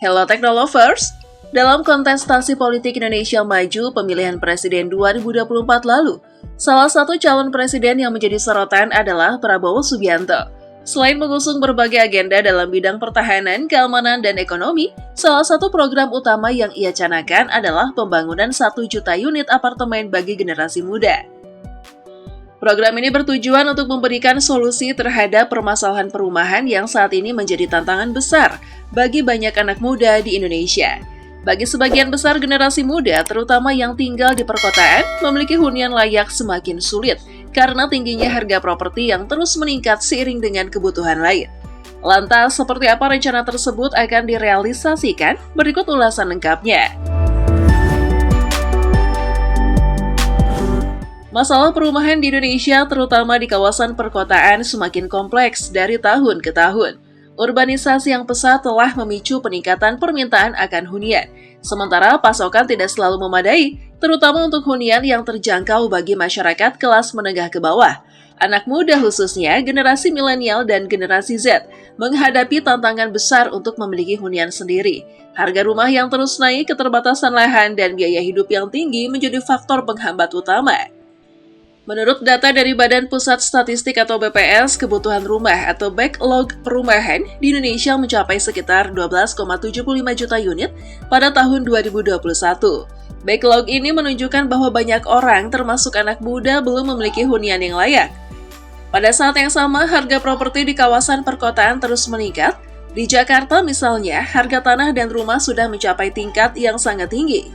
Hello Technolovers! Dalam kontestasi politik Indonesia Maju pemilihan presiden 2024 lalu, salah satu calon presiden yang menjadi sorotan adalah Prabowo Subianto. Selain mengusung berbagai agenda dalam bidang pertahanan, keamanan, dan ekonomi, salah satu program utama yang ia canangkan adalah pembangunan 1 juta unit apartemen bagi generasi muda. Program ini bertujuan untuk memberikan solusi terhadap permasalahan perumahan yang saat ini menjadi tantangan besar bagi banyak anak muda di Indonesia. Bagi sebagian besar generasi muda, terutama yang tinggal di perkotaan, memiliki hunian layak semakin sulit karena tingginya harga properti yang terus meningkat seiring dengan kebutuhan lain. Lantas, seperti apa rencana tersebut akan direalisasikan? Berikut ulasan lengkapnya. Masalah perumahan di Indonesia, terutama di kawasan perkotaan, semakin kompleks dari tahun ke tahun. Urbanisasi yang pesat telah memicu peningkatan permintaan akan hunian, sementara pasokan tidak selalu memadai, terutama untuk hunian yang terjangkau bagi masyarakat kelas menengah ke bawah. Anak muda khususnya, generasi milenial dan generasi Z, menghadapi tantangan besar untuk memiliki hunian sendiri. Harga rumah yang terus naik, keterbatasan lahan, dan biaya hidup yang tinggi menjadi faktor penghambat utama. Menurut data dari Badan Pusat Statistik atau BPS, kebutuhan rumah atau backlog perumahan di Indonesia mencapai sekitar 12,75 juta unit pada tahun 2021. Backlog ini menunjukkan bahwa banyak orang, termasuk anak muda, belum memiliki hunian yang layak. Pada saat yang sama, harga properti di kawasan perkotaan terus meningkat. Di Jakarta misalnya, harga tanah dan rumah sudah mencapai tingkat yang sangat tinggi,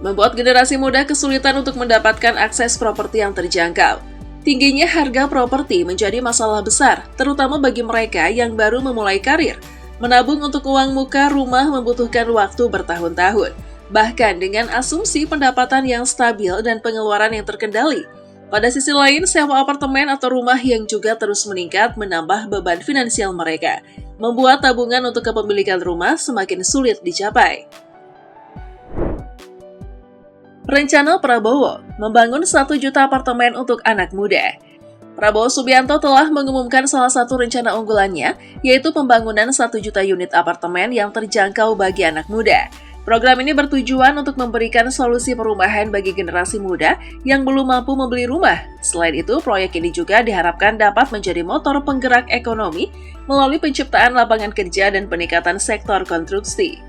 membuat generasi muda kesulitan untuk mendapatkan akses properti yang terjangkau. Tingginya harga properti menjadi masalah besar, terutama bagi mereka yang baru memulai karir. Menabung untuk uang muka rumah membutuhkan waktu bertahun-tahun, bahkan dengan asumsi pendapatan yang stabil dan pengeluaran yang terkendali. Pada sisi lain, sewa apartemen atau rumah yang juga terus meningkat menambah beban finansial mereka, membuat tabungan untuk kepemilikan rumah semakin sulit dicapai. Rencana Prabowo membangun 1 juta apartemen untuk anak muda. Prabowo Subianto telah mengumumkan salah satu rencana unggulannya, yaitu pembangunan 1 juta unit apartemen yang terjangkau bagi anak muda. Program ini bertujuan untuk memberikan solusi perumahan bagi generasi muda yang belum mampu membeli rumah. Selain itu, proyek ini juga diharapkan dapat menjadi motor penggerak ekonomi melalui penciptaan lapangan kerja dan peningkatan sektor konstruksi.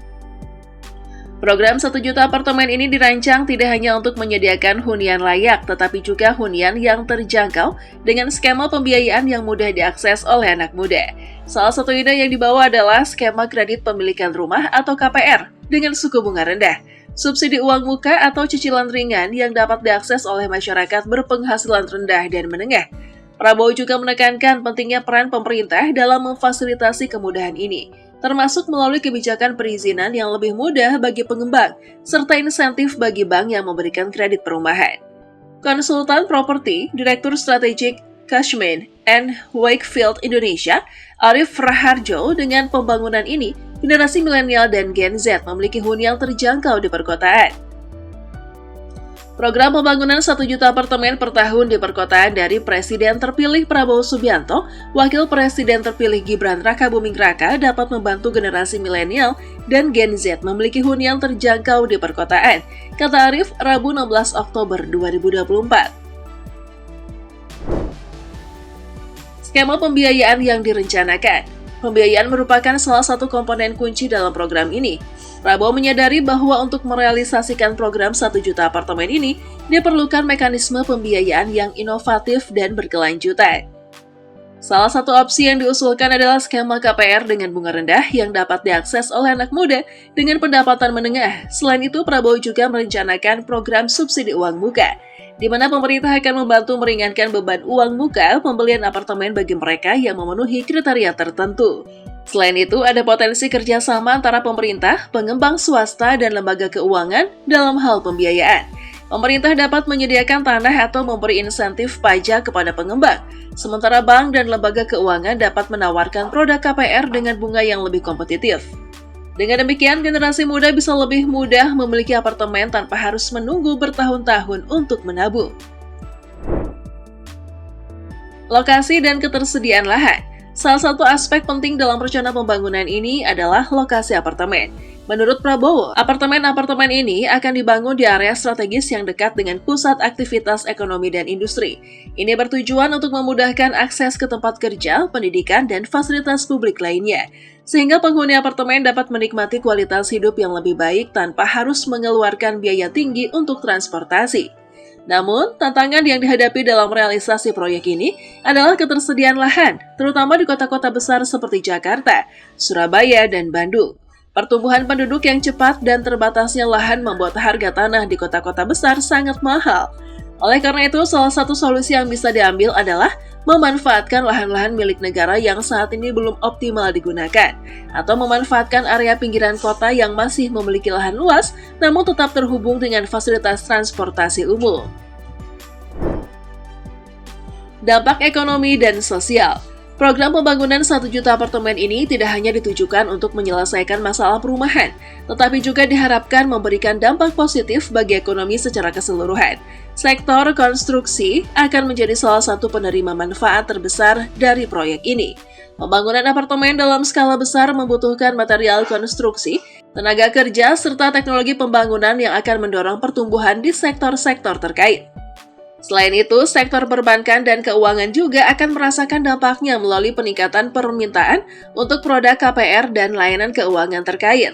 Program 1 juta apartemen ini dirancang tidak hanya untuk menyediakan hunian layak, tetapi juga hunian yang terjangkau dengan skema pembiayaan yang mudah diakses oleh anak muda. Salah satu ide yang dibawa adalah skema kredit pemilikan rumah atau KPR dengan suku bunga rendah, subsidi uang muka atau cicilan ringan yang dapat diakses oleh masyarakat berpenghasilan rendah dan menengah. Prabowo juga menekankan pentingnya peran pemerintah dalam memfasilitasi kemudahan ini, termasuk melalui kebijakan perizinan yang lebih mudah bagi pengembang, serta insentif bagi bank yang memberikan kredit perumahan. Konsultan properti, Direktur Strategik Cushman & Wakefield Indonesia, Arif Raharjo, dengan pembangunan ini, generasi milenial dan Gen Z memiliki hunian terjangkau di perkotaan. Program pembangunan 1 juta apartemen per tahun di perkotaan dari Presiden terpilih Prabowo Subianto, Wakil Presiden terpilih Gibran Rakabuming Raka dapat membantu generasi milenial dan Gen Z memiliki hunian terjangkau di perkotaan, kata Arif Rabu 16 Oktober 2024. Skema pembiayaan yang direncanakan. Pembiayaan merupakan salah satu komponen kunci dalam program ini. Prabowo menyadari bahwa untuk merealisasikan program 1 juta apartemen ini, diperlukan mekanisme pembiayaan yang inovatif dan berkelanjutan. Salah satu opsi yang diusulkan adalah skema KPR dengan bunga rendah yang dapat diakses oleh anak muda dengan pendapatan menengah. Selain itu, Prabowo juga merencanakan program subsidi uang muka, di mana pemerintah akan membantu meringankan beban uang muka pembelian apartemen bagi mereka yang memenuhi kriteria tertentu. Selain itu, ada potensi kerjasama antara pemerintah, pengembang swasta, dan lembaga keuangan dalam hal pembiayaan. Pemerintah dapat menyediakan tanah atau memberi insentif pajak kepada pengembang, sementara bank dan lembaga keuangan dapat menawarkan produk KPR dengan bunga yang lebih kompetitif. Dengan demikian, generasi muda bisa lebih mudah memiliki apartemen tanpa harus menunggu bertahun-tahun untuk menabung. Lokasi dan ketersediaan lahan. Salah satu aspek penting dalam rencana pembangunan ini adalah lokasi apartemen. Menurut Prabowo, apartemen-apartemen ini akan dibangun di area strategis yang dekat dengan pusat aktivitas ekonomi dan industri. Ini bertujuan untuk memudahkan akses ke tempat kerja, pendidikan, dan fasilitas publik lainnya, sehingga penghuni apartemen dapat menikmati kualitas hidup yang lebih baik tanpa harus mengeluarkan biaya tinggi untuk transportasi. Namun, tantangan yang dihadapi dalam realisasi proyek ini adalah ketersediaan lahan, terutama di kota-kota besar seperti Jakarta, Surabaya, dan Bandung. Pertumbuhan penduduk yang cepat dan terbatasnya lahan membuat harga tanah di kota-kota besar sangat mahal. Oleh karena itu, salah satu solusi yang bisa diambil adalah memanfaatkan lahan-lahan milik negara yang saat ini belum optimal digunakan, atau memanfaatkan area pinggiran kota yang masih memiliki lahan luas, namun tetap terhubung dengan fasilitas transportasi umum. Dampak ekonomi dan sosial. Program pembangunan 1 juta apartemen ini tidak hanya ditujukan untuk menyelesaikan masalah perumahan, tetapi juga diharapkan memberikan dampak positif bagi ekonomi secara keseluruhan. Sektor konstruksi akan menjadi salah satu penerima manfaat terbesar dari proyek ini. Pembangunan apartemen dalam skala besar membutuhkan material konstruksi, tenaga kerja, serta teknologi pembangunan yang akan mendorong pertumbuhan di sektor-sektor terkait. Selain itu, sektor perbankan dan keuangan juga akan merasakan dampaknya melalui peningkatan permintaan untuk produk KPR dan layanan keuangan terkait.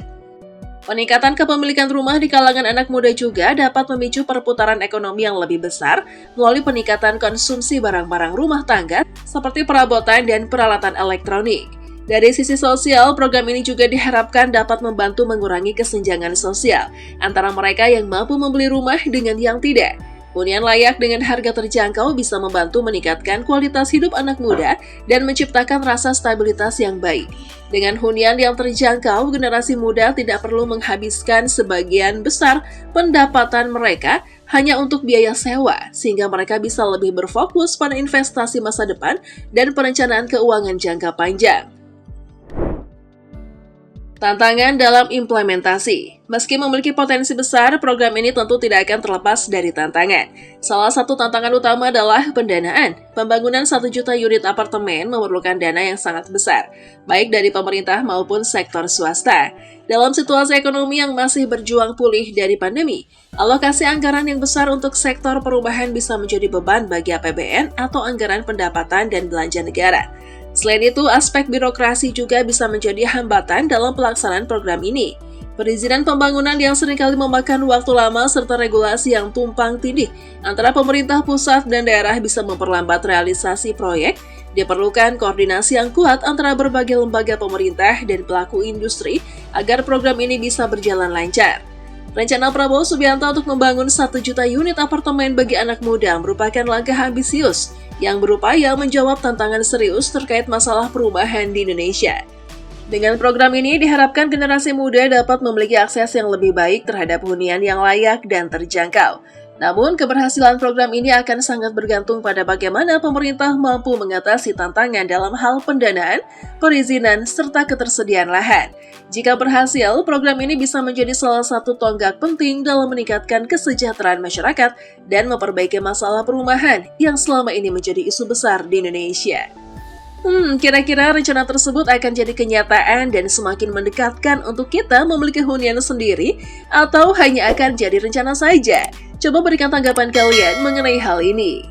Peningkatan kepemilikan rumah di kalangan anak muda juga dapat memicu perputaran ekonomi yang lebih besar melalui peningkatan konsumsi barang-barang rumah tangga seperti perabotan dan peralatan elektronik. Dari sisi sosial, program ini juga diharapkan dapat membantu mengurangi kesenjangan sosial antara mereka yang mampu membeli rumah dengan yang tidak. Hunian layak dengan harga terjangkau bisa membantu meningkatkan kualitas hidup anak muda dan menciptakan rasa stabilitas yang baik. Dengan hunian yang terjangkau, generasi muda tidak perlu menghabiskan sebagian besar pendapatan mereka hanya untuk biaya sewa, sehingga mereka bisa lebih berfokus pada investasi masa depan dan perencanaan keuangan jangka panjang. Tantangan dalam implementasi. Meski memiliki potensi besar, program ini tentu tidak akan terlepas dari tantangan. Salah satu tantangan utama adalah pendanaan. Pembangunan 1 juta unit apartemen memerlukan dana yang sangat besar, baik dari pemerintah maupun sektor swasta. Dalam situasi ekonomi yang masih berjuang pulih dari pandemi, alokasi anggaran yang besar untuk sektor perumahan bisa menjadi beban bagi APBN atau anggaran pendapatan dan belanja negara. Selain itu, aspek birokrasi juga bisa menjadi hambatan dalam pelaksanaan program ini. Perizinan pembangunan yang seringkali memakan waktu lama serta regulasi yang tumpang tindih antara pemerintah pusat dan daerah bisa memperlambat realisasi proyek. Diperlukan koordinasi yang kuat antara berbagai lembaga pemerintah dan pelaku industri agar program ini bisa berjalan lancar. Rencana Prabowo Subianto untuk membangun 1 juta unit apartemen bagi anak muda merupakan langkah ambisius yang berupaya menjawab tantangan serius terkait masalah perumahan di Indonesia. Dengan program ini diharapkan generasi muda dapat memiliki akses yang lebih baik terhadap hunian yang layak dan terjangkau. Namun, keberhasilan program ini akan sangat bergantung pada bagaimana pemerintah mampu mengatasi tantangan dalam hal pendanaan, perizinan, serta ketersediaan lahan. Jika berhasil, program ini bisa menjadi salah satu tonggak penting dalam meningkatkan kesejahteraan masyarakat dan memperbaiki masalah perumahan yang selama ini menjadi isu besar di Indonesia. Kira-kira rencana tersebut akan jadi kenyataan dan semakin mendekatkan untuk kita memiliki hunian sendiri atau hanya akan jadi rencana saja? Coba berikan tanggapan kalian mengenai hal ini.